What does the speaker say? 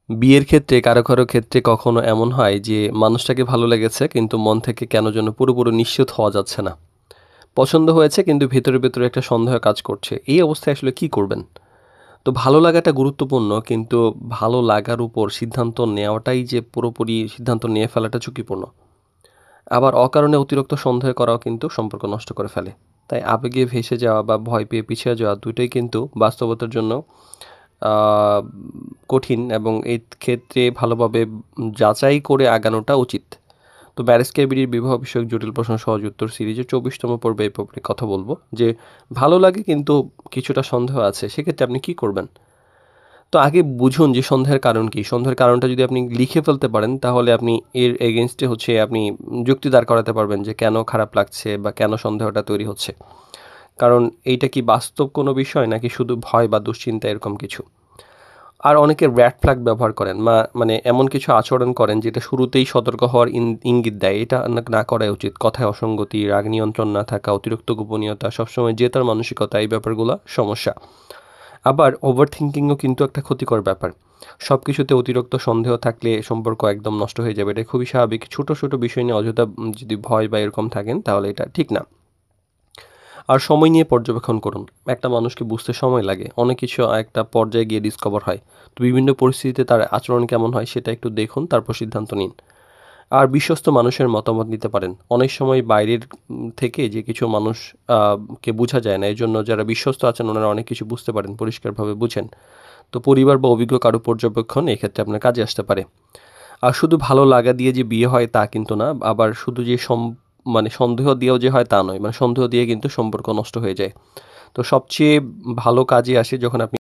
বিয়ের ক্ষেত্রে কারো ক্ষেত্রে কখনো এমন হয় যে মানুষটাকে ভালো লেগেছে কিন্তু মন থেকে কেন যেন পুরোপুরি নিশ্চিত হওয়া যাচ্ছে না। পছন্দ হয়েছে কিন্তু ভেতরে একটা সন্দেহ কাজ করছে। এই অবস্থায় আসলে কি করবেন? তো ভালো লাগাটা গুরুত্বপূর্ণ কিন্তু ভালো লাগার উপর সিদ্ধান্ত নেওয়াটাই যে পুরোপুরি সিদ্ধান্ত নিয়ে ফেলাটা ঝুঁকিপূর্ণ। আবার অকারণে অতিরিক্ত সন্দেহ করাও কিন্তু সম্পর্ক নষ্ট করে ফেলে। তাই আবেগে ভেসে যাওয়া বা ভয় পেয়ে পিছিয়ে যাওয়া দুটোই কিন্তু বাস্তবতার জন্য আ কঠিন এবং এই ক্ষেত্রে ভালোভাবে যাচাই করে আগানোটা উচিত। তো ব্যারিস ক্যাভিরির বিবাহ বিষয়ক জটিল প্রশ্ন সহজ উত্তর সিরিজের ২৪তম পর্বে এই ব্যাপারে কথা বলব যে ভালো লাগে কিন্তু কিছুটা সন্দেহ আছে। সেক্ষেত্রে আপনি কি করবেন? তো আগে বুঝুন যে সন্দেহের কারণ কি? সন্দেহের কারণটা যদি আপনি লিখে ফেলতে পারেন তাহলে আপনি এর এগেইনস্ট এ হচ্ছে আপনি যুক্তি দাঁড় করাতে পারবেন যে কেন খারাপ লাগছে বা কেন সন্দেহটা তৈরি হচ্ছে। কারণ এইটা কি বাস্তব কোনো বিষয় নাকি শুধু ভয় বা দুশ্চিন্তা এরকম কিছু? আর অনেকে রেড ফ্ল্যাগ ব্যবহার করেন মানে এমন কিছু আচরণ করেন যেটা শুরুতেই সতর্ক হওয়ার ইঙ্গিত দেয়। এটা না করাই উচিত। কথায় অসঙ্গতি, রাগ নিয়ন্ত্রণ না থাকা, অতিরিক্ত গোপনীয়তা, সবসময় জেতার মানসিকতা এই ব্যাপারগুলা সমস্যা। আবার ওভার থিংকিংও কিন্তু একটা ক্ষতিকর ব্যাপার। সবকিছুতে অতিরিক্ত সন্দেহ থাকলে সম্পর্ক একদম নষ্ট হয়ে যাবে। এটা খুবই স্বাভাবিক। ছোট বিষয় নিয়ে অযথা যদি ভয় বা এরকম থাকেন তাহলে এটা ঠিক না। আর সময় নিয়ে পর্যবেক্ষণ করুন। একটা মানুষকে বুঝতে সময় লাগে। অনেক কিছু একটা পর্যায়ে গিয়ে ডিসকভার হয়। তো বিভিন্ন পরিস্থিতিতে তার আচরণ কেমন হয় সেটা একটু দেখুন, তারপর সিদ্ধান্ত নিন। আর বিশ্বস্ত মানুষের মতামত নিতে পারেন। অনেক সময় বাইরের থেকে যে কিছু মানুষ আ কে বুঝা যায় না। এজন্য যারা বিশ্বস্ত আছেন ওনারা অনেক কিছু বুঝতে পারেন, পরিষ্কারভাবে বুঝেন। তো পরিবার বা অভিজ্ঞ কারো পর্যবেক্ষণ এক্ষেত্রে আপনার কাজে আসতে পারে। আর শুধু ভালো লাগা দিয়ে যে বিয়ে হয় তা কিন্তু না। আবার শুধু যে মানে সন্দেহ দিয়েও যে হয় তা নয়। মানে সন্দেহ দিয়ে কিন্তু সম্পর্ক নষ্ট হয়ে যায়। তো সবচেয়ে ভালো কাজে আসে যখন আপনি